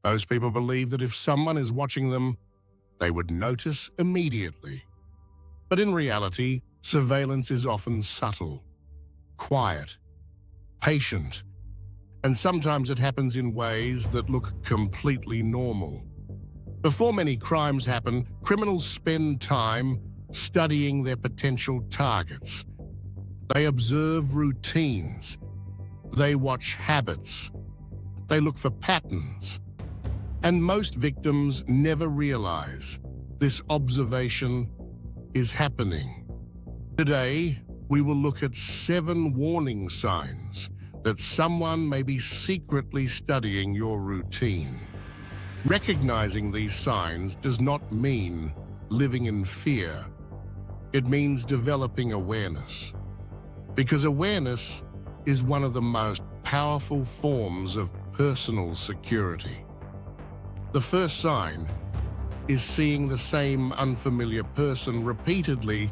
Most people believe that if someone is watching them, they would notice immediately. But in reality, surveillance is often subtle, quiet, patient, and sometimes it happens in ways that look completely normal. Before many crimes happen, criminals spend time studying their potential targets. They observe routines. They watch habits. They look for patterns. And most victims never realize this observation is happening. Today, we will look at 7 warning signs that someone may be secretly studying your routine. Recognizing these signs does not mean living in fear. It means developing awareness. Because awareness is one of the most powerful forms of personal security. The first sign is seeing the same unfamiliar person repeatedly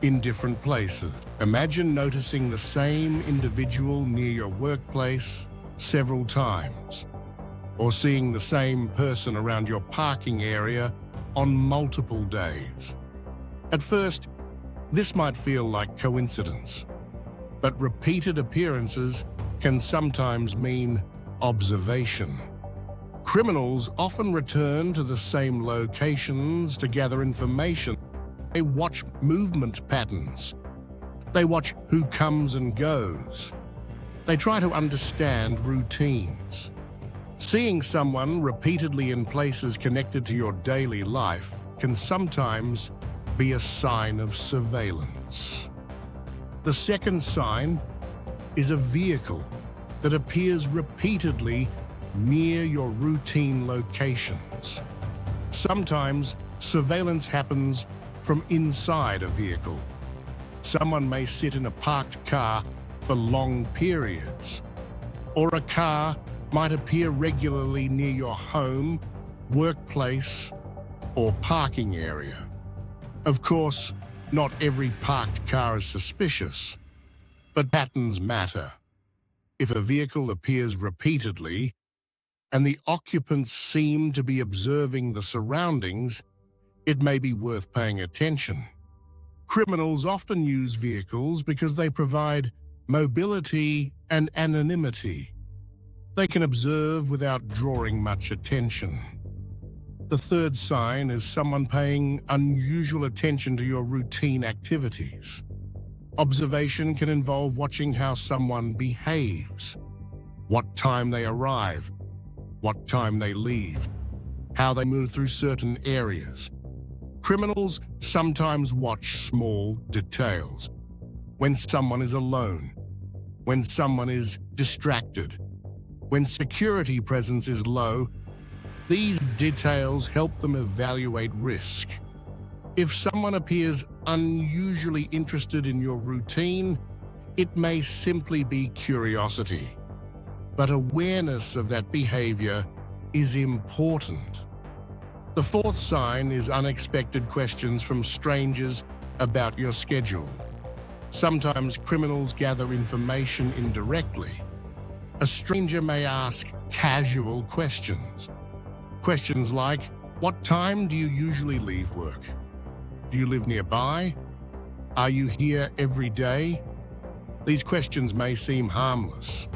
in different places. Imagine noticing the same individual near your workplace several times, or seeing the same person around your parking area on multiple days. At first, this might feel like coincidence, but repeated appearances can sometimes mean observation. Criminals often return to the same locations to gather information. They watch movement patterns. They watch who comes and goes. They try to understand routines. Seeing someone repeatedly in places connected to your daily life can sometimes be a sign of surveillance. The second sign is a vehicle that appears repeatedly near your routine locations. Sometimes surveillance happens from inside a vehicle. Someone may sit in a parked car for long periods, or a car might appear regularly near your home, workplace, or parking area. Of course, not every parked car is suspicious, but patterns matter. If a vehicle appears repeatedly, and the occupants seem to be observing the surroundings, it may be worth paying attention. Criminals often use vehicles because they provide mobility and anonymity. They can observe without drawing much attention. The third sign is someone paying unusual attention to your routine activities. Observation can involve watching how someone behaves, what time they arrive, what time they leave, how they move through certain areas. Criminals sometimes watch small details. When someone is alone, when someone is distracted, when security presence is low, these details help them evaluate risk. If someone appears unusually interested in your routine, it may simply be curiosity. But awareness of that behavior is important. The fourth sign is unexpected questions from strangers about your schedule. Sometimes criminals gather information indirectly. A stranger may ask casual questions. Questions like, what time do you usually leave work? Do you live nearby? Are you here every day? These questions may seem harmless,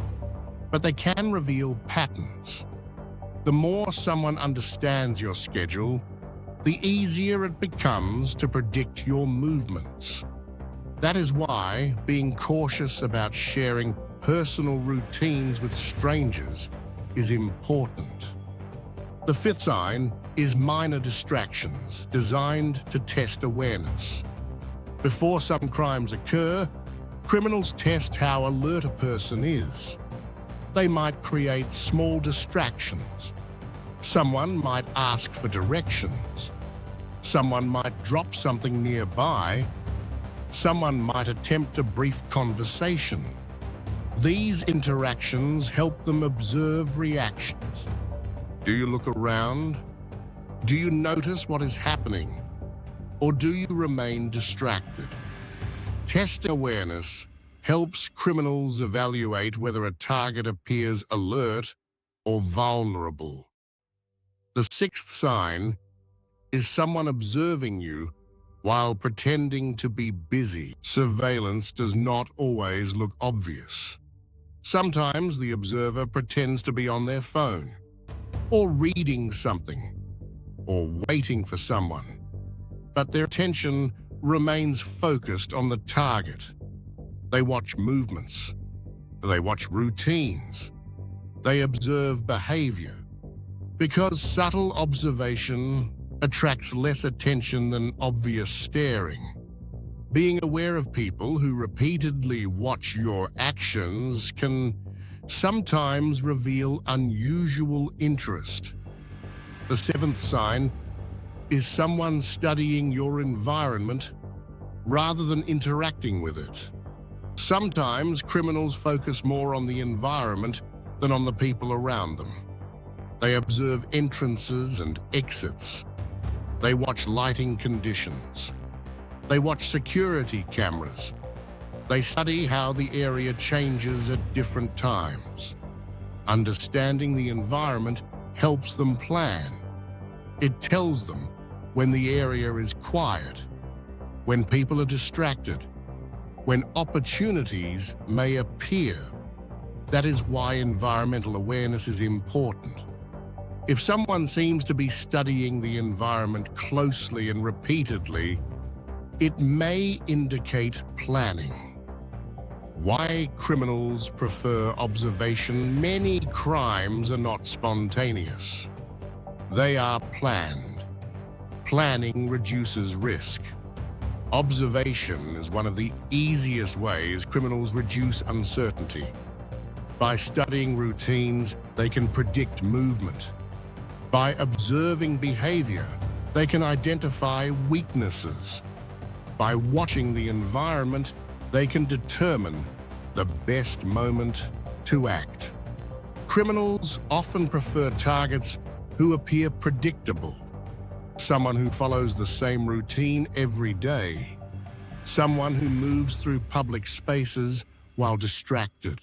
but they can reveal patterns. The more someone understands your schedule, the easier it becomes to predict your movements. That is why being cautious about sharing personal routines with strangers is important. The fifth sign is minor distractions designed to test awareness. Before some crimes occur, criminals test how alert a person is. They might create small distractions. Someone might ask for directions. Someone might drop something nearby. Someone might attempt a brief conversation. These interactions help them observe reactions. Do you look around? Do you notice what is happening? Or do you remain distracted? Test awareness helps criminals evaluate whether a target appears alert or vulnerable. The sixth sign is someone observing you while pretending to be busy. Surveillance does not always look obvious. Sometimes the observer pretends to be on their phone, or reading something, or waiting for someone, but their attention remains focused on the target. They watch movements, they watch routines, they observe behavior, because subtle observation attracts less attention than obvious staring. Being aware of people who repeatedly watch your actions can sometimes reveal unusual interest. The seventh sign is someone studying your environment rather than interacting with it. Sometimes criminals focus more on the environment than on the people around them. They observe entrances and exits. They watch lighting conditions. They watch security cameras. They study how the area changes at different times. Understanding the environment helps them plan. It tells them when the area is quiet, when people are distracted, when opportunities may appear. That is why environmental awareness is important. If someone seems to be studying the environment closely and repeatedly, it may indicate planning. Why criminals prefer observation? Many crimes are not spontaneous. They are planned. Planning reduces risk. Observation is one of the easiest ways criminals reduce uncertainty. By studying routines, they can predict movement. By observing behavior, they can identify weaknesses. By watching the environment, they can determine the best moment to act. Criminals often prefer targets who appear predictable. Someone who follows the same routine every day. Someone who moves through public spaces while distracted.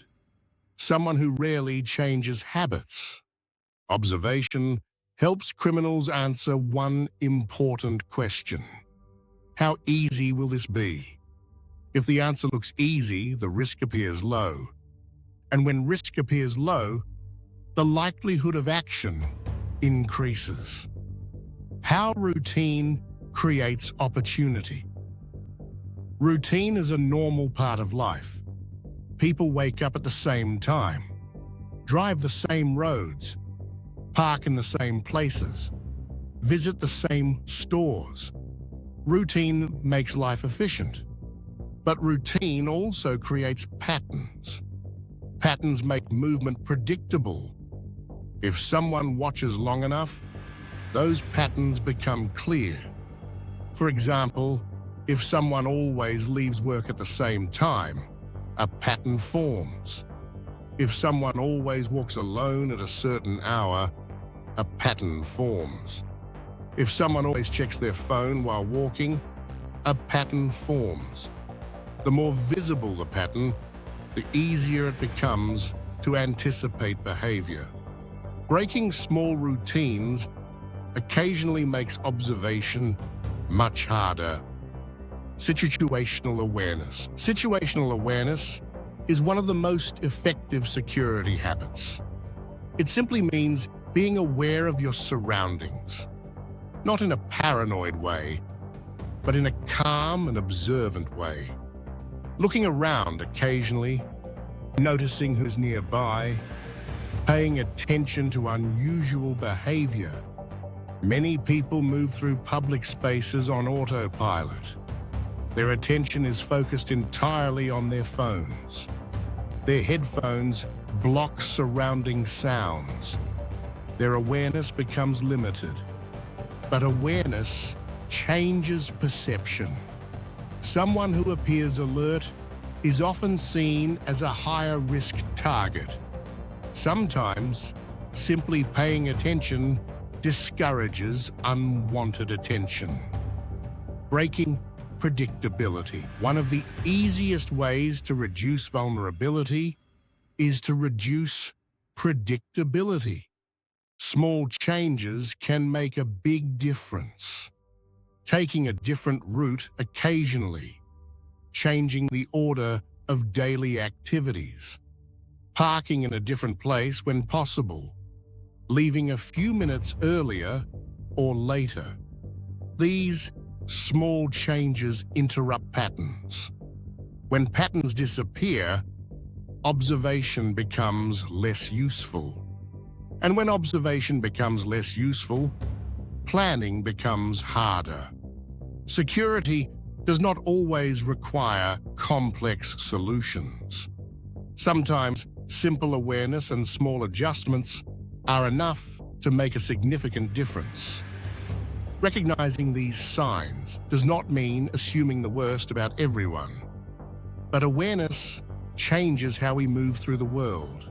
Someone who rarely changes habits. Observation helps criminals answer one important question. How easy will this be? If the answer looks easy, the risk appears low. And when risk appears low, the likelihood of action increases. How routine creates opportunity. Routine is a normal part of life. People wake up at the same time, drive the same roads, park in the same places, visit the same stores. Routine makes life efficient. But routine also creates patterns. Patterns make movement predictable. If someone watches long enough, those patterns become clear. For example, if someone always leaves work at the same time, a pattern forms. If someone always walks alone at a certain hour, a pattern forms. If someone always checks their phone while walking, a pattern forms. The more visible the pattern, the easier it becomes to anticipate behavior. Breaking small routines occasionally makes observation much harder. Situational awareness. Situational awareness is one of the most effective security habits. It simply means being aware of your surroundings, not in a paranoid way, but in a calm and observant way. Looking around occasionally, noticing who's nearby, paying attention to unusual behavior. Many people move through public spaces on autopilot. Their attention is focused entirely on their phones. Their headphones block surrounding sounds. Their awareness becomes limited. But awareness changes perception. Someone who appears alert is often seen as a higher risk target. Sometimes, simply paying attention discourages unwanted attention. Breaking predictability. One of the easiest ways to reduce vulnerability is to reduce predictability. Small changes can make a big difference. Taking a different route occasionally, changing the order of daily activities, parking in a different place when possible, leaving a few minutes earlier or later. These small changes interrupt patterns. When patterns disappear, observation becomes less useful. And when observation becomes less useful, planning becomes harder. Security does not always require complex solutions. Sometimes simple awareness and small adjustments are enough to make a significant difference. Recognizing these signs does not mean assuming the worst about everyone, but awareness changes how we move through the world.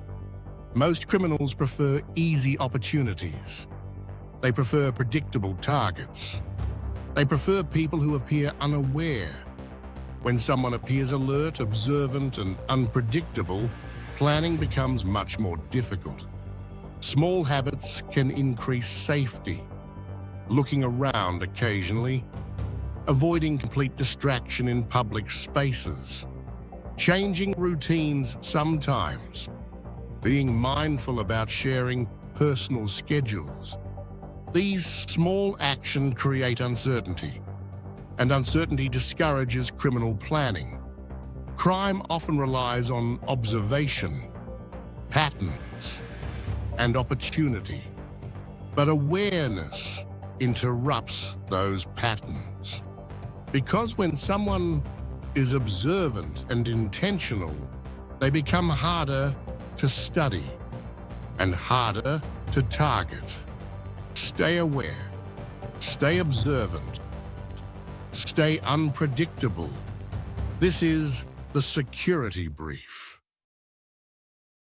Most criminals prefer easy opportunities. They prefer predictable targets. They prefer people who appear unaware. When someone appears alert, observant, and unpredictable, planning becomes much more difficult. Small habits can increase safety. Looking around occasionally, avoiding complete distraction in public spaces, changing routines sometimes, being mindful about sharing personal schedules. These small actions create uncertainty, and uncertainty discourages criminal planning. Crime often relies on observation, patterns, and opportunity, but awareness interrupts those patterns. Because when someone is observant and intentional, they become harder to study and harder to target. Stay aware, stay observant, stay unpredictable. This is the Security Brief.